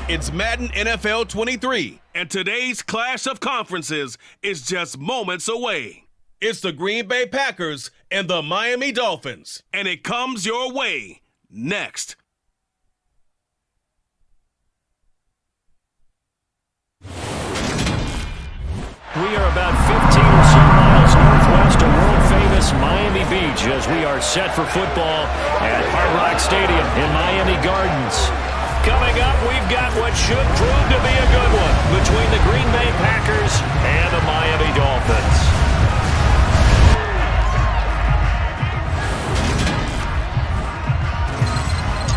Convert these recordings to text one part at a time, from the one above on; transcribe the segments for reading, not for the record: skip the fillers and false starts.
It's Madden NFL 23, and today's clash of conferences is just moments away. It's the Green Bay Packers and the Miami Dolphins, and it comes your way next. We are about 15 or so miles northwest of world-famous Miami Beach as we are set for football at Hard Rock Stadium in Miami Gardens. Coming up, we've got what should prove to be a good one between the Green Bay Packers and the Miami Dolphins.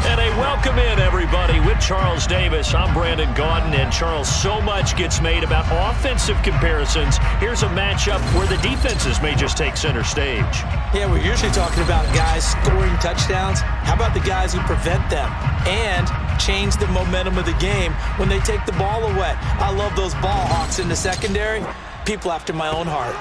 And a welcome in, everybody, with Charles Davis. I'm Brandon Gaudin, and Charles, so much gets made about offensive comparisons. Here's a matchup where the defenses may just take center stage. Yeah, we're usually talking about guys scoring touchdowns. How about the guys who prevent them and change the momentum of the game when they take the ball away? I love those ball hawks in the secondary. People after my own heart.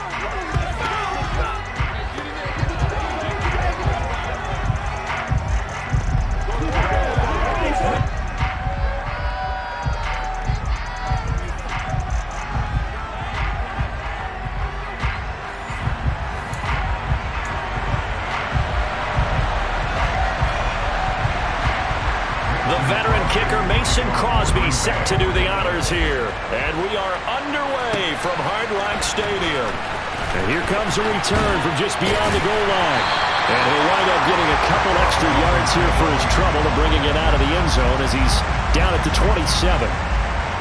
Crosby set to do the honors here. And we are underway from Hard Rock Stadium. And here comes a return from just beyond the goal line. And he'll wind up getting a couple extra yards here for his trouble and bringing it out of the end zone as he's down at the 27.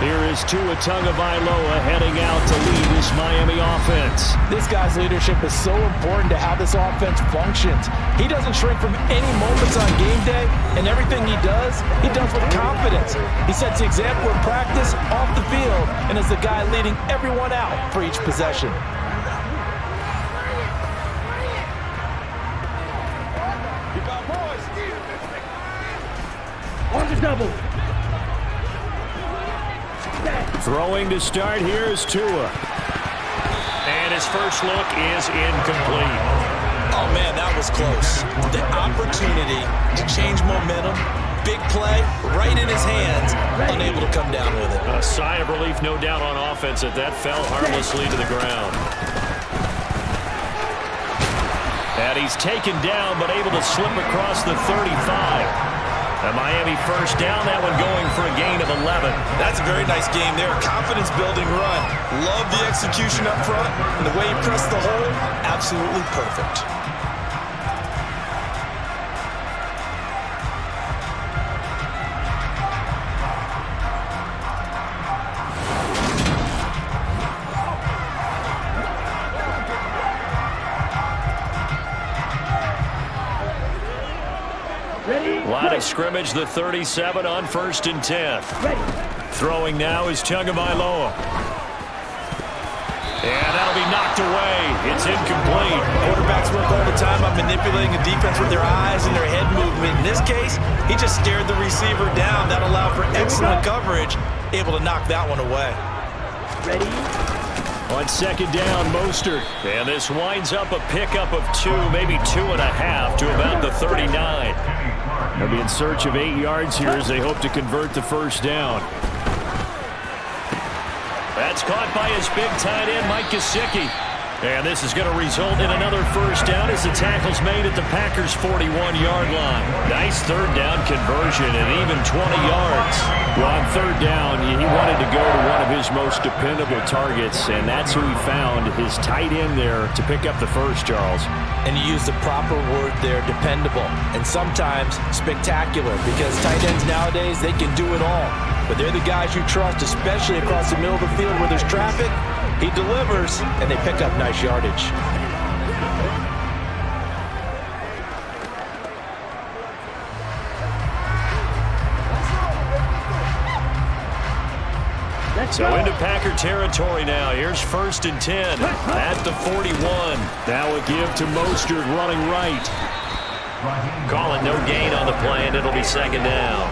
Here is Tua Tagovailoa heading out to lead this Miami offense. This guy's leadership is so important to how this offense functions. He doesn't shrink from any moments on game day, and everything he does with confidence. He sets the example in practice, off the field, and is the guy leading everyone out for each possession. On the double. Throwing to start here is Tua. And his first look is incomplete. Oh, man, that was close. The opportunity to change momentum, big play, right in his hands, unable to come down with it. A sigh of relief, no doubt, on offense that fell harmlessly to the ground. And he's taken down, but able to slip across the 35. A Miami first down, that one going for a gain of 11. That's a very nice game there. Confidence-building run. Love the execution up front, and the way he pressed the hole, absolutely perfect. Line of scrimmage, the 37 on 1st and 10. Throwing now is Tagovailoa. And that'll be knocked away. It's incomplete. Quarterbacks work all the time on manipulating a defense with their eyes and their head movement. In this case, he just stared the receiver down. That allowed for excellent coverage. Able to knock that one away. Ready? On second down, Mostert. And this winds up a pickup of 2, maybe 2.5 to about the 39. They'll be in search of 8 yards here as they hope to convert the first down. That's caught by his big tight end, Mike Gesicki. And this is going to result in another first down as the tackle's made at the Packers' 41-yard line. Nice third down conversion and even 20 yards. Well, on third down, he wanted to go to one of his most dependable targets, and that's who he found, his tight end there, to pick up the first, Charles. And you use the proper word there, dependable, and sometimes spectacular, because tight ends nowadays, they can do it all. But they're the guys you trust, especially across the middle of the field where there's traffic. He delivers, and they pick up nice yardage. So into Packer territory now. Here's 1st and 10 at the 41. That will give to Mostert running right. Calling no gain on the play, and it'll be second down.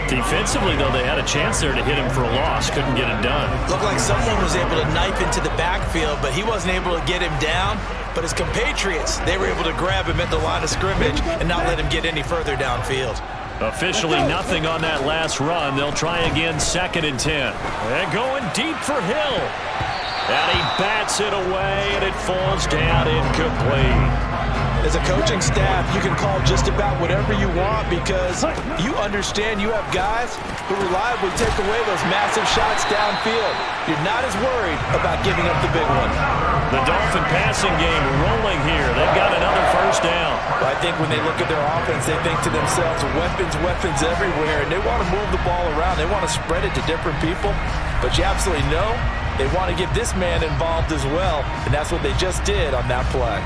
Defensively, though, they had a chance there to hit him for a loss. Couldn't get it done. Looked like someone was able to knife into the backfield, but he wasn't able to get him down. But his compatriots, they were able to grab him at the line of scrimmage and not let him get any further downfield. Officially nothing on that last run. They'll try again, 2nd and 10. And going deep for Hill. And he bats it away, and it falls down incomplete. As a coaching staff, you can call just about whatever you want because you understand you have guys who reliably take away those massive shots downfield. You're not as worried about giving up the big one. The Dolphin passing game rolling here. They've got another first down. I think when they look at their offense, they think to themselves, weapons everywhere, and they want to move the ball around. They want to spread it to different people, but you absolutely know they want to get this man involved as well, and that's what they just did on that play.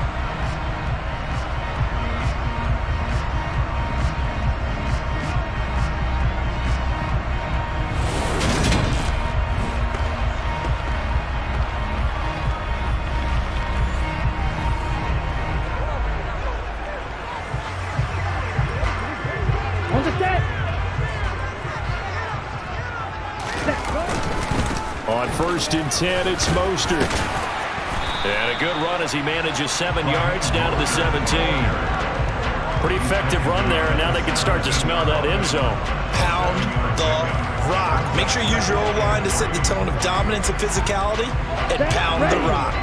On 1st and 10, it's Mostert. And a good run as he manages 7 yards down to the 17. Pretty effective run there, and now they can start to smell that end zone. Pound the rock. Make sure you use your O-line to set the tone of dominance and physicality, and pound the rock.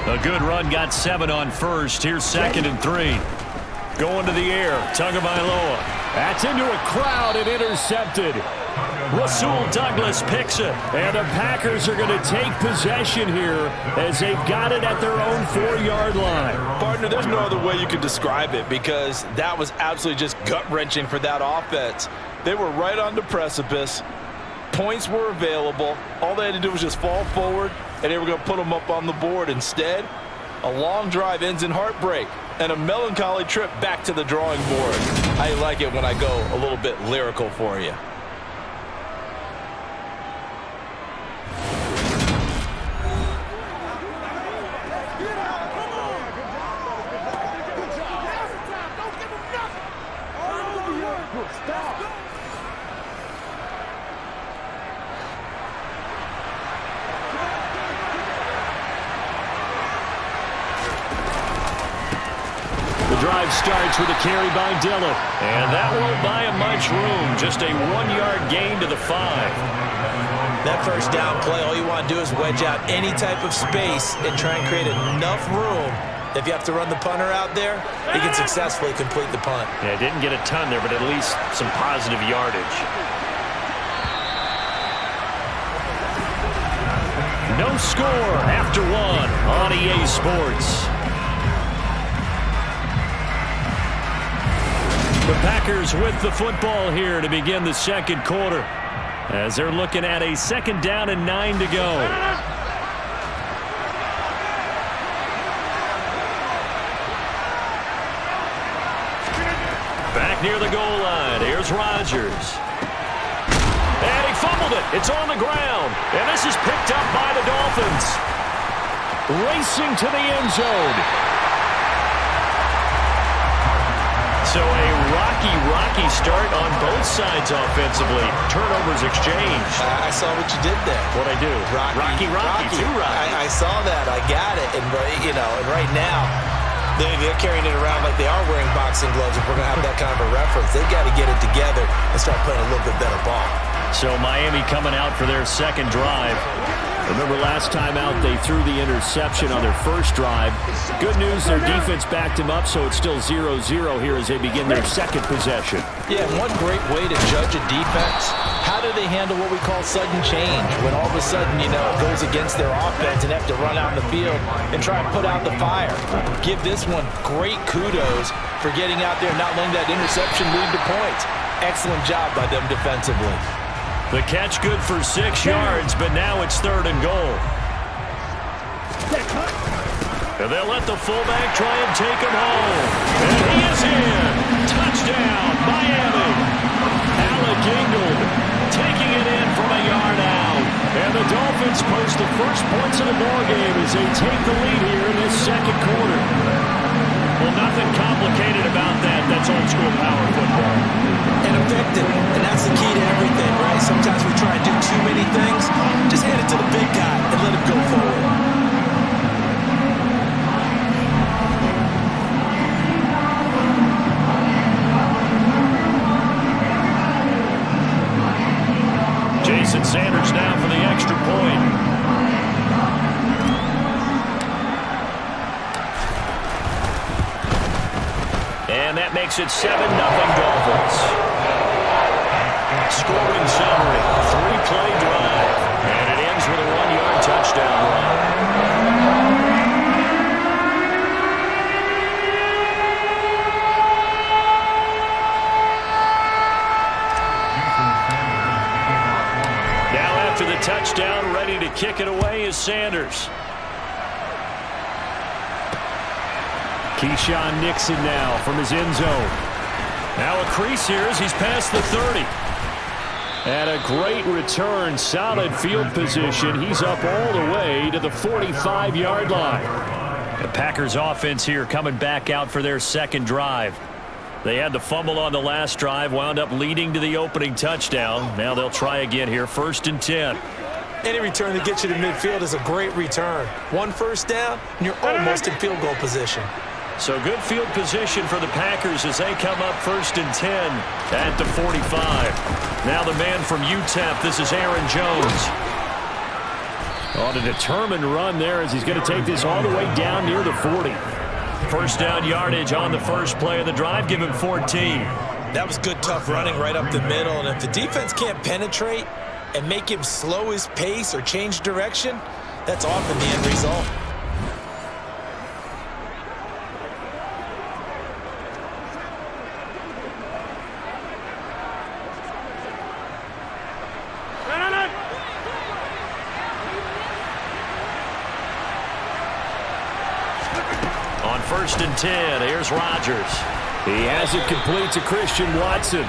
A good run, got 7 on 1st. Here's 2nd and 3. Going to the air, Tagovailoa. That's into a crowd and intercepted. Rasul Douglas picks it, and the Packers are going to take possession here as they've got it at their own 4-yard line. Partner, there's no other way you can describe it because that was absolutely just gut-wrenching for that offense. They were right on the precipice. Points were available. All they had to do was just fall forward, and they were going to put them up on the board. Instead, a long drive ends in heartbreak and a melancholy trip back to the drawing board. I like it when I go a little bit lyrical for you. Drive starts with a carry by Dillon. And that won't buy him much room. Just a 1-yard gain to the 5. That first down play, all you want to do is wedge out any type of space and try and create enough room. If you have to run the punter out there, he can successfully complete the punt. Yeah, didn't get a ton there, but at least some positive yardage. No score after 1 on EA Sports. The Packers with the football here to begin the 2nd quarter as they're looking at a 2nd down and 9 to go. Back near the goal line. Here's Rodgers. And he fumbled it. It's on the ground. And this is picked up by the Dolphins. Racing to the end zone. So a rocky start on both sides offensively. Turnovers exchanged. I saw what you did there. What'd I do? Rocky. Too rocky. I saw that. I got it. And, and right now, they're carrying it around like they are wearing boxing gloves. If we're going to have that kind of a reference, they've got to get it together and start playing a little bit better ball. So Miami coming out for their 2nd drive. Remember last time out they threw the interception on their first drive. Good news, their defense backed him up, so it's still 0-0 here as they begin their 2nd possession. Yeah, one great way to judge a defense, how do they handle what we call sudden change? When all of a sudden, it goes against their offense and have to run out in the field and try and put out the fire. Give this one great kudos for getting out there and not letting that interception lead to points. Excellent job by them defensively. The catch good for 6 yards, but now it's 3rd and goal. And they'll let the fullback try and take him home. And he is in. Touchdown, Miami. Alec Ingold taking it in from a yard out. And the Dolphins post the first points of the ballgame as they take the lead here in this 2nd quarter. Well, nothing complicated about that. That's old school power football. And effective. And that's the key to everything, right? Sometimes we try and do too many things. Just hand it to the big guy and let him go forward. And that makes it 7-0 Dolphins. Scoring summary, 3-play drive. And it ends with a 1-yard touchdown run. Now after the touchdown, ready to kick it away is Sanders. Keyshawn Nixon now from his end zone. Now a crease here as he's past the 30. And a great return, solid field position. He's up all the way to the 45-yard line. The Packers offense here coming back out for their second drive. They had the fumble on the last drive, wound up leading to the opening touchdown. Now they'll try again here, 1st and 10. Any return that gets you to midfield is a great return. 1 first down, and you're almost in field goal position. So good field position for the Packers as they come up 1st and 10 at the 45. Now the man from UTEP, this is Aaron Jones. On a determined run there as he's going to take this all the way down near the 40. First down yardage on the first play of the drive, give him 14. That was good, tough running right up the middle, and if the defense can't penetrate and make him slow his pace or change direction, that's often the end result. On 1st and 10, here's Rodgers. He has it complete to Christian Watson.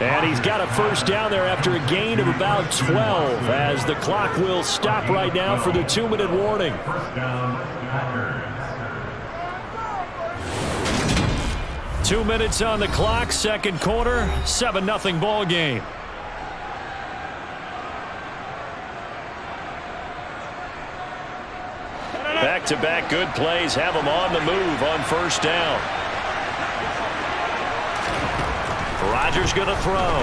And he's got a first down there after a gain of about 12 as the clock will stop right now for the 2-minute warning. 2 minutes on the clock, second quarter, 7-0 ball game. Back-to-back good plays have him on the move on first down. Rodgers going to throw.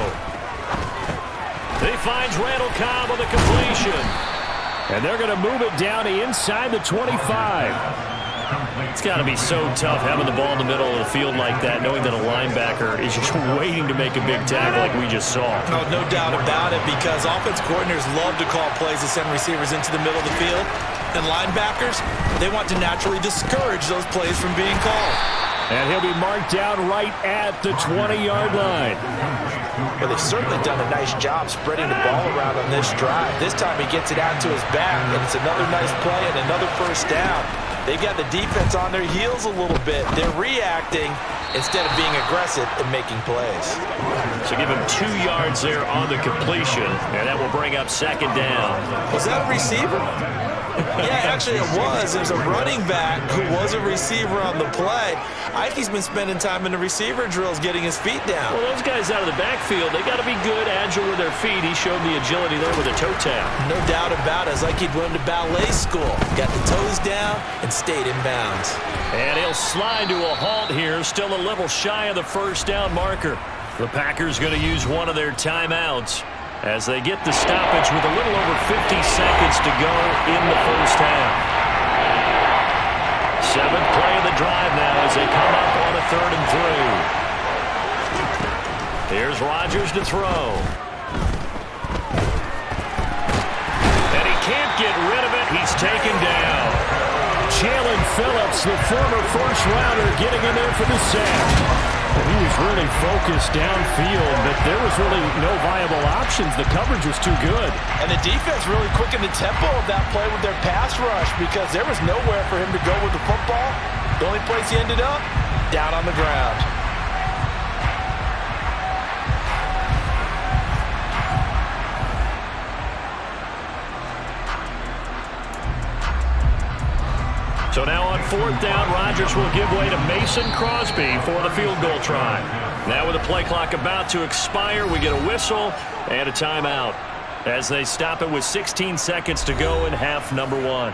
He finds Randall Cobb on the completion. And they're going to move it down to inside the 25. It's got to be so tough having the ball in the middle of the field like that, knowing that a linebacker is just waiting to make a big tackle like we just saw. Oh, no doubt about it, because offense coordinators love to call plays to send receivers into the middle of the field. And linebackers, they want to naturally discourage those plays from being called. And he'll be marked down right at the 20-yard line. Well, they've certainly done a nice job spreading the ball around on this drive. This time he gets it out to his back, and it's another nice play and another first down. They've got the defense on their heels a little bit. They're reacting instead of being aggressive and making plays. So give him 2 yards there on the completion, and that will bring up second down. Was that a receiver? Yeah, actually it was. It was a running back who was a receiver on the play. Ikey's been spending time in the receiver drills getting his feet down. Well, those guys out of the backfield, they got to be good, agile with their feet. He showed the agility there with a toe tap. No doubt about it. It's like he'd run to ballet school. Got the toes down and stayed in bounds. And he'll slide to a halt here, still a little shy of the first down marker. The Packers going to use one of their timeouts as they get the stoppage with a little over 50 seconds to go in the first half. 7th play of the drive now as they come up on a 3rd and 3. Here's Rodgers to throw. And he can't get rid of it. He's taken down. Jalen Phillips, the former first-rounder, getting in there for the sack. He was really focused downfield, but there was really no viable options. The coverage was too good. And the defense really quickened the tempo of that play with their pass rush because there was nowhere for him to go with the football. The only place he ended up, down on the ground. So now on 4th down, Rodgers will give way to Mason Crosby for the field goal try. Now with the play clock about to expire, we get a whistle and a timeout as they stop it with 16 seconds to go in half number 1.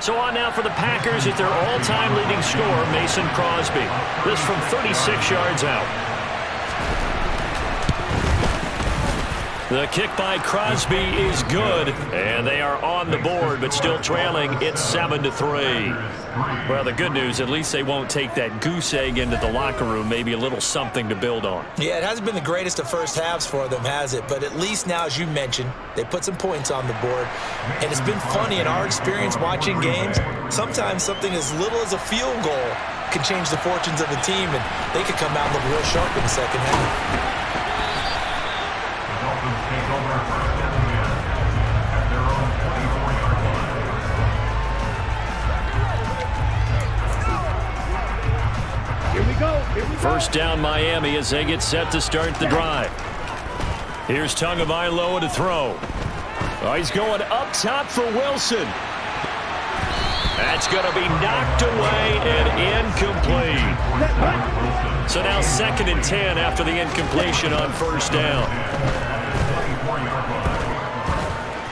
So on now for the Packers at their all-time leading scorer, Mason Crosby. This from 36 yards out. The kick by Crosby is good, and they are on the board, but still trailing. It's 7-3. Well, the good news, at least they won't take that goose egg into the locker room. Maybe a little something to build on. Yeah, it hasn't been the greatest of first halves for them, has it? But at least now, as you mentioned, they put some points on the board. And it's been funny in our experience watching games. Sometimes something as little as a field goal can change the fortunes of a team, and they could come out and look real sharp in the second half. First down Miami as they get set to start the drive. Here's Tagovailoa to throw. Oh, he's going up top for Wilson. That's going to be knocked away and incomplete. So now 2nd and 10 after the incompletion on first down.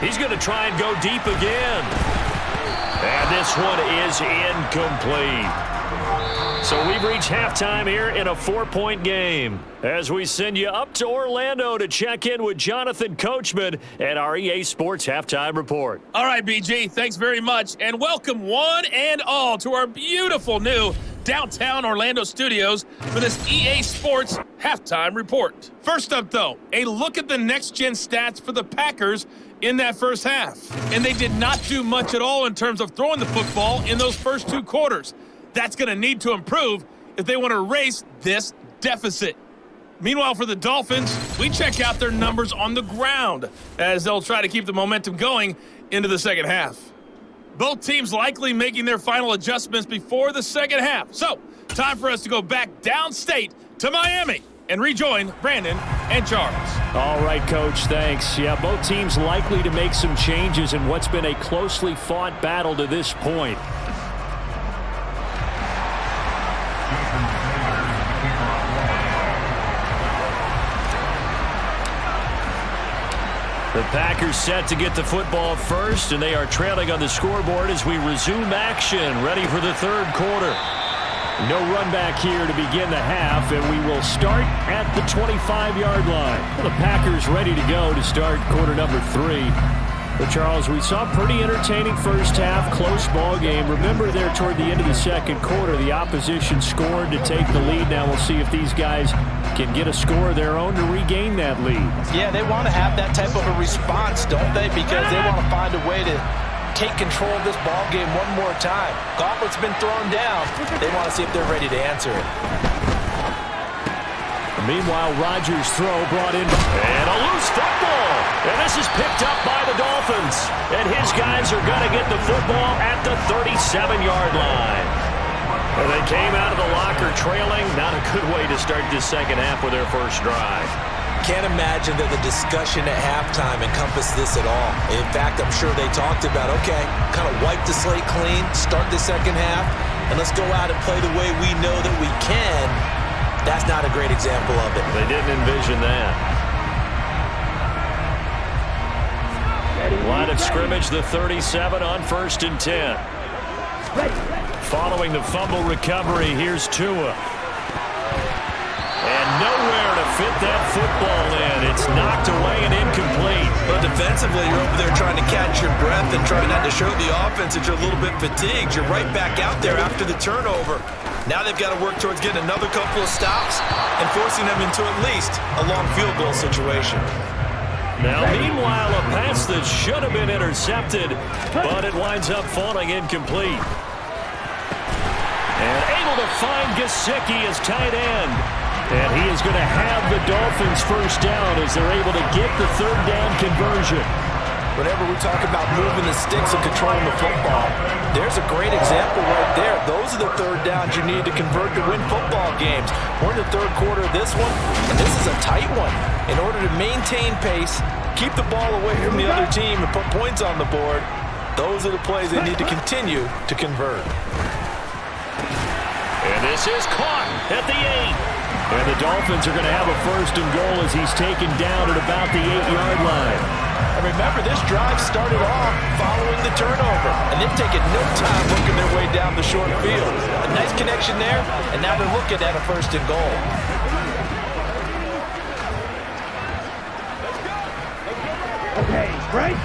He's going to try and go deep again. And this one is incomplete. So we've reached halftime here in a 4-point game as we send you up to Orlando to check in with Jonathan Coachman at our EA Sports Halftime Report. All right, BG, thanks very much, and welcome one and all to our beautiful new downtown Orlando studios for this EA Sports Halftime Report. First up, though, a look at the next-gen stats for the Packers in that first half. And they did not do much at all in terms of throwing the football in those first 2 quarters. That's going to need to improve if they want to erase this deficit. Meanwhile, for the Dolphins, we check out their numbers on the ground as they'll try to keep the momentum going into the second half. Both teams likely making their final adjustments before the second half. So, time for us to go back downstate to Miami and rejoin Brandon and Charles. All right, Coach, thanks. Yeah, both teams likely to make some changes in what's been a closely fought battle to this point. The Packers set to get the football first, and they are trailing on the scoreboard as we resume action, ready for the third quarter. No run back here to begin the half, and we will start at the 25-yard line. Well, the Packers ready to go to start quarter number 3. But, Charles, we saw a pretty entertaining first half, close ball game. Remember there toward the end of the second quarter, the opposition scored to take the lead. Now we'll see if these guys can get a score of their own to regain that lead. Yeah, they want to have that type of a response, don't they? Because they want to find a way to take control of this ball game one more time. Gauntlet's been thrown down. They want to see if they're ready to answer it. Meanwhile, Rodgers' throw brought in, and a loose football. And this is picked up by the Dolphins. And his guys are going to get the football at the 37-yard line. And they came out of the locker trailing. Not a good way to start this second half with their first drive. Can't imagine that the discussion at halftime encompassed this at all. In fact, I'm sure they talked about, okay, kind of wipe the slate clean, start the second half, and let's go out and play the way we know that we can. That's not a great example of it. They didn't envision that. Line of scrimmage, the 37 on 1st and 10. Following the fumble recovery, here's Tua. And nowhere to fit that football in. It's knocked away and incomplete. But defensively, you're over there trying to catch your breath and trying not to show the offense that you're a little bit fatigued. You're right back out there after the turnover. Now they've got to work towards getting another couple of stops and forcing them into at least a long field goal situation. Now, meanwhile, a pass that should have been intercepted, but it winds up falling incomplete. And able to find Gesicki as tight end. And he is going to have the Dolphins first down as they're able to get the third down conversion. Whenever we talk about moving the sticks and controlling the football, there's a great example right there. Those are the third downs you need to convert to win football games. We're in the third quarter of this one, and this is a tight one. In order to maintain pace, keep the ball away from the other team, and put points on the board, those are the plays they need to continue to convert. And this is caught at the 8. And the Dolphins are going to have a first and goal as he's taken down at about the 8-yard line. And remember, this drive started off following the turnover, and they've taken no time working their way down the short field. A nice connection there, and now they're looking at a first and goal. Okay, break.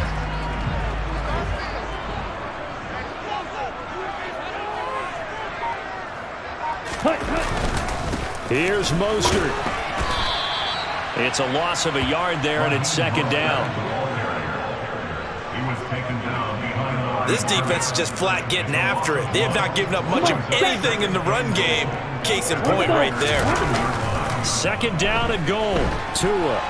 Here's Mostert. It's a loss of a yard there, and it's second down. This defense is just flat getting after it. They have not given up much of anything in the run game. Case in point right there. Second down and goal. Tua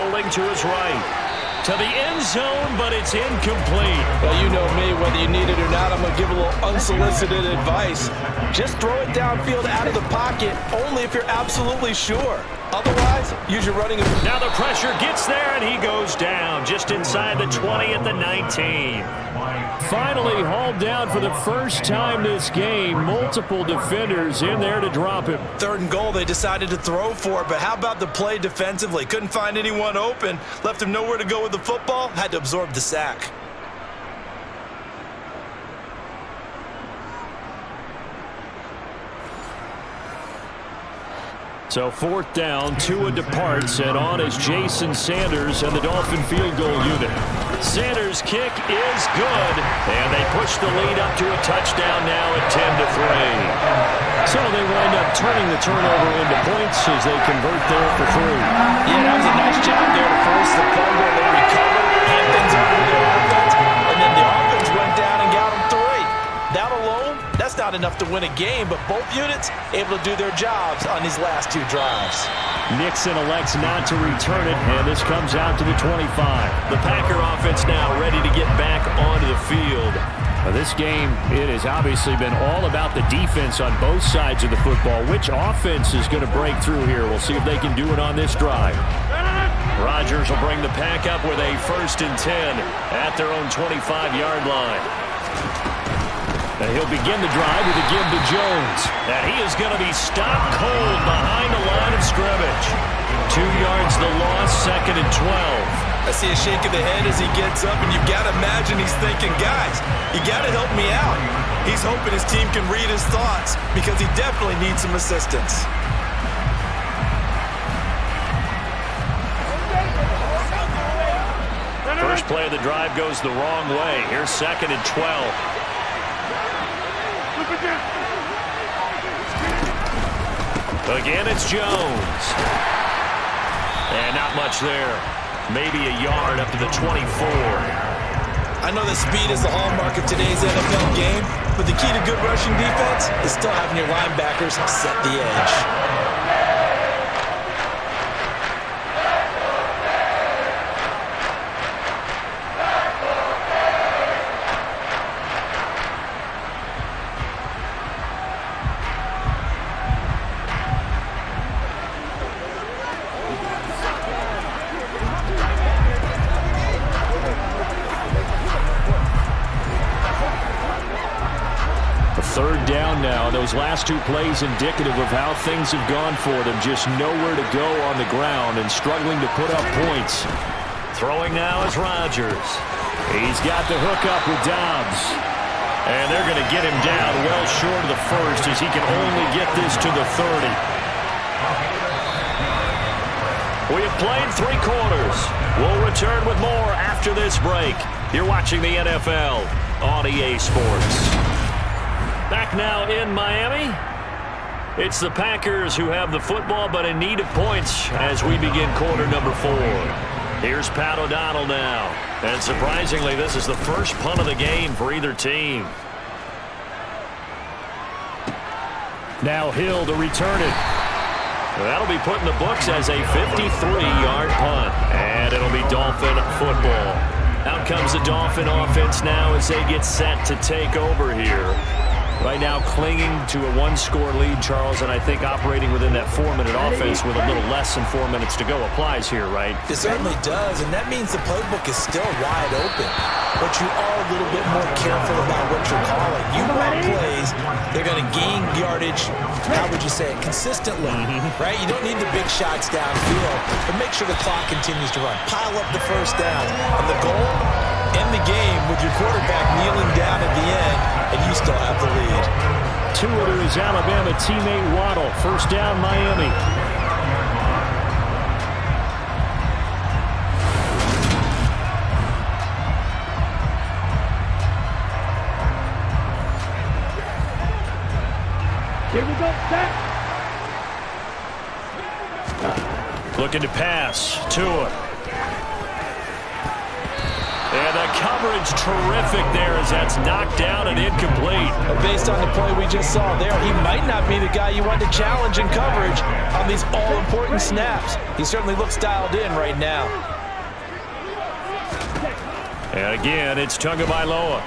rolling to his right. To the end zone, but it's incomplete. Well, you know me, whether you need it or not, I'm going to give a little unsolicited advice. Just throw it downfield out of the pocket, only if you're absolutely sure. Otherwise, use your running. Now the pressure gets there, and he goes down just inside the 20 at the 19. Finally hauled down for the first time this game. Multiple defenders in there to drop him. Third and goal, they decided to throw for it, but how about the play defensively? Couldn't find anyone open, left him nowhere to go with the football, had to absorb the sack. So fourth down, Tua departs, and on is Jason Sanders and the Dolphin field goal unit. Sanders' kick is good, and they push the lead up to a touchdown now at 10-3. So they wind up turning the turnover into points as they convert there for 3. Yeah, that was a nice job there to force the fumble. They recovered, hand things over to their offense, and then the offense went down and got them 3. That alone, that's not enough to win a game, but both units able to do their jobs on these last 2 drives. Nixon elects not to return it, and this comes out to the 25. The Packer offense now ready to get back onto the field. This game, it has obviously been all about the defense on both sides of the football. Which offense is going to break through here? We'll see if they can do it on this drive. Rodgers will bring the Pack up with a 1st and 10 at their own 25-yard line. And he'll begin the drive with a give to Jones. And he is going to be stopped cold behind the line of scrimmage. 2 yards the loss, 2nd and 12. I see a shake of the head as he gets up, and you've got to imagine he's thinking, guys, you got to help me out. He's hoping his team can read his thoughts because he definitely needs some assistance. First play of the drive goes the wrong way. Here's 2nd and 12. Again, it's Jones. And not much there. Maybe a yard up to the 24. I know that speed is the hallmark of today's NFL game, but the key to good rushing defense is still having your linebackers set the edge. Third down now. Those last 2 plays indicative of how things have gone for them. Just nowhere to go on the ground and struggling to put up points. Throwing now is Rodgers. He's got the hook up with Dobbs. And they're going to get him down well short of the 1st as he can only get this to the 30. We have played 3 quarters. We'll return with more after this break. You're watching the NFL on EA Sports. Back now in Miami. It's the Packers who have the football but in need of points as we begin quarter number 4. Here's Pat O'Donnell now. And surprisingly, this is the first punt of the game for either team. Now Hill to return it. That'll be put in the books as a 53-yard punt. And it'll be Dolphin football. Out comes the Dolphin offense now as they get set to take over here. Right now clinging to a 1-score lead, Charles, and I think operating within that 4-minute offense with a little less than 4 minutes to go applies here, right? It certainly does, and that means the playbook is still wide open. But you are a little bit more careful about what you're calling. You run plays, they're going to gain yardage, how would you say it, consistently, right? You don't need the big shots downfield, but make sure the clock continues to run. Pile up the first down, and the goal, end the game with your quarterback kneeling down at the end, and you still have the lead. Tua to his Alabama teammate Waddle. First down, Miami. Looking to pass. Tua. And the coverage terrific there as that's knocked down and incomplete. Based on the play we just saw there, he might not be the guy you want to challenge in coverage on these all-important snaps. He certainly looks dialed in right now. And again, it's Tagovailoa.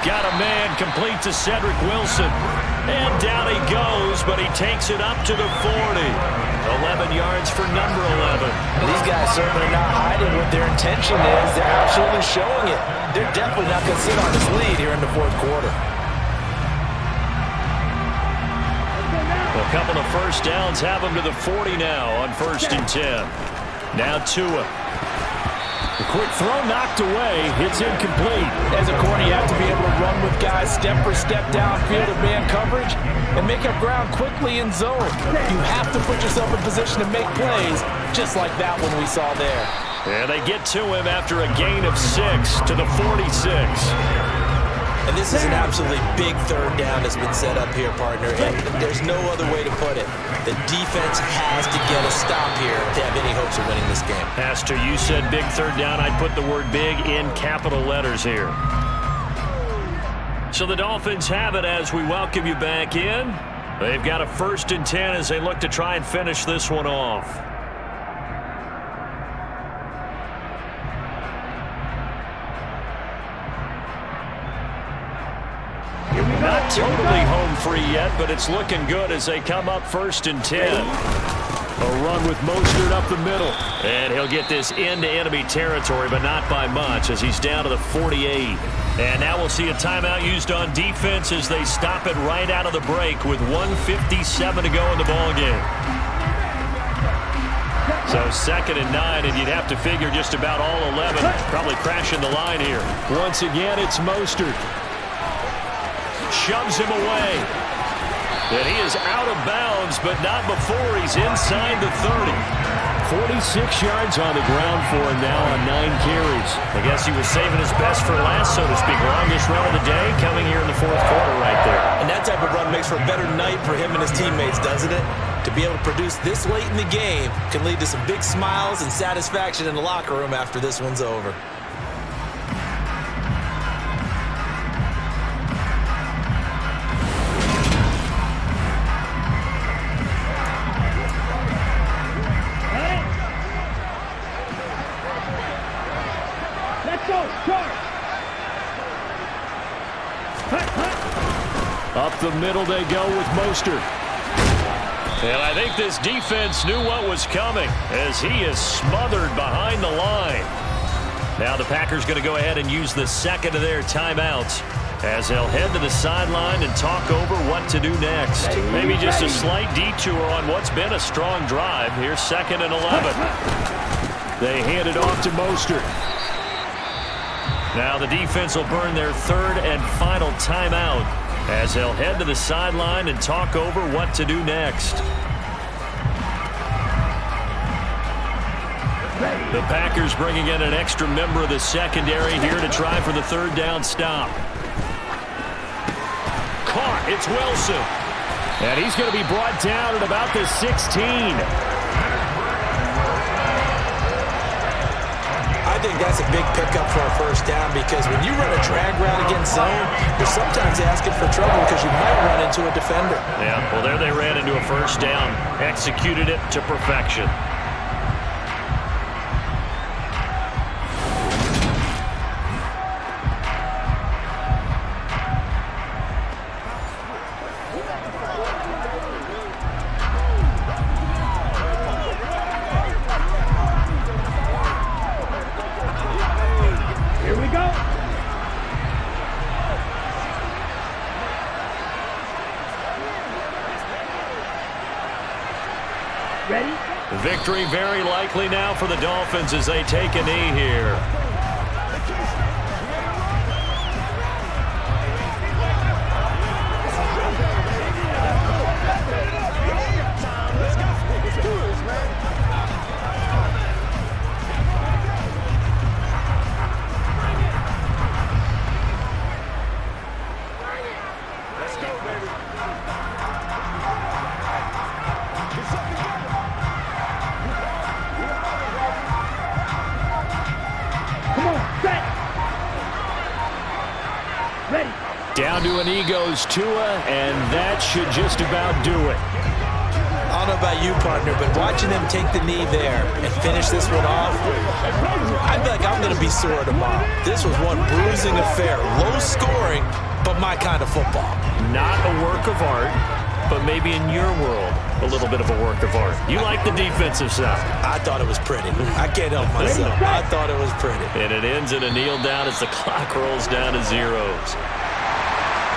Got a man complete to Cedric Wilson. And down he goes, but he takes it up to the 40. 11 yards for number 11. These guys certainly not hiding what their intention is. They're absolutely showing it. They're definitely not going to sit on this lead here in the fourth quarter. A couple of first downs have them to the 40 now on 1st and 10. Now Tua. The quick throw knocked away. It's incomplete. As a corner, you have to be able to run with guys step for step downfield of man coverage and make up ground quickly in zone. You have to put yourself in position to make plays, just like that one we saw there. And they get to him after a gain of 6 to the 46. And this is an absolutely big third down that's been set up here, partner, and there's no other way to put it. The defense has to get a stop here to have any hopes of winning this game. Pastor, you said big third down. I'd put the word big in capital letters here. So the Dolphins have it as we welcome you back in. They've got a 1st and 10 as they look to try and finish this one off. Not totally home free yet, but it's looking good as they come up 1st and 10. A run with Mostert up the middle. And he'll get this into enemy territory, but not by much as he's down to the 48. And now we'll see a timeout used on defense as they stop it right out of the break with 1:57 to go in the ballgame. So 2nd and 9, and you'd have to figure just about all 11 probably crashing the line here. Once again, it's Mostert. Shoves him away. And he is out of bounds, but not before he's inside the 30. 46 yards on the ground for him now on 9 carries. I guess he was saving his best for last, so to speak. Longest run of the day coming here in the 4th quarter right there. And that type of run makes for a better night for him and his teammates, doesn't it? To be able to produce this late in the game can lead to some big smiles and satisfaction in the locker room after this one's over. Up the middle they go with Mostert. And I think this defense knew what was coming as he is smothered behind the line. Now the Packers going to go ahead and use the 2nd of their timeouts as they'll head to the sideline and talk over what to do next. Maybe just a slight detour on what's been a strong drive. Here's 2nd and 11. They hand it off to Mostert. Now the defense will burn their 3rd and final timeout as they'll head to the sideline and talk over what to do next. The Packers bringing in an extra member of the secondary here to try for the 3rd down stop. Caught. It's Wilson. And he's going to be brought down at about the 16. I think that's a big pickup for a 1st down because when you run a drag route against zone, you're sometimes asking for trouble because you might run into a defender. Yeah, well, there they ran into a 1st down. Executed it to perfection. Victory very likely now for the Dolphins as they take a knee here. Down to a knee goes Tua, and that should just about do it. I don't know about you, partner, but watching them take the knee there and finish this one off, I feel like I'm going to be sore tomorrow. This was one bruising affair. Low scoring, but my kind of football. Not a work of art, but maybe in your world, a little bit of a work of art. You like the defensive side. I thought it was pretty. I can't help myself. I thought it was pretty. And it ends in a kneel down as the clock rolls down to zeros.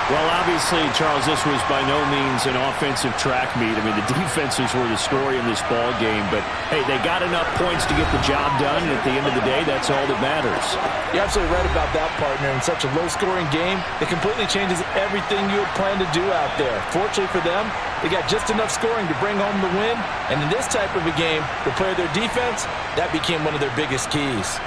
Well, obviously, Charles, this was by no means an offensive track meet. I mean, the defenses were the story in this ball game, but hey, they got enough points to get the job done, and at the end of the day, that's all that matters. You're absolutely right about that, partner. In such a low-scoring game, it completely changes everything you had planned to do out there. Fortunately for them, they got just enough scoring to bring home the win, and in this type of a game, to play their defense, that became one of their biggest keys.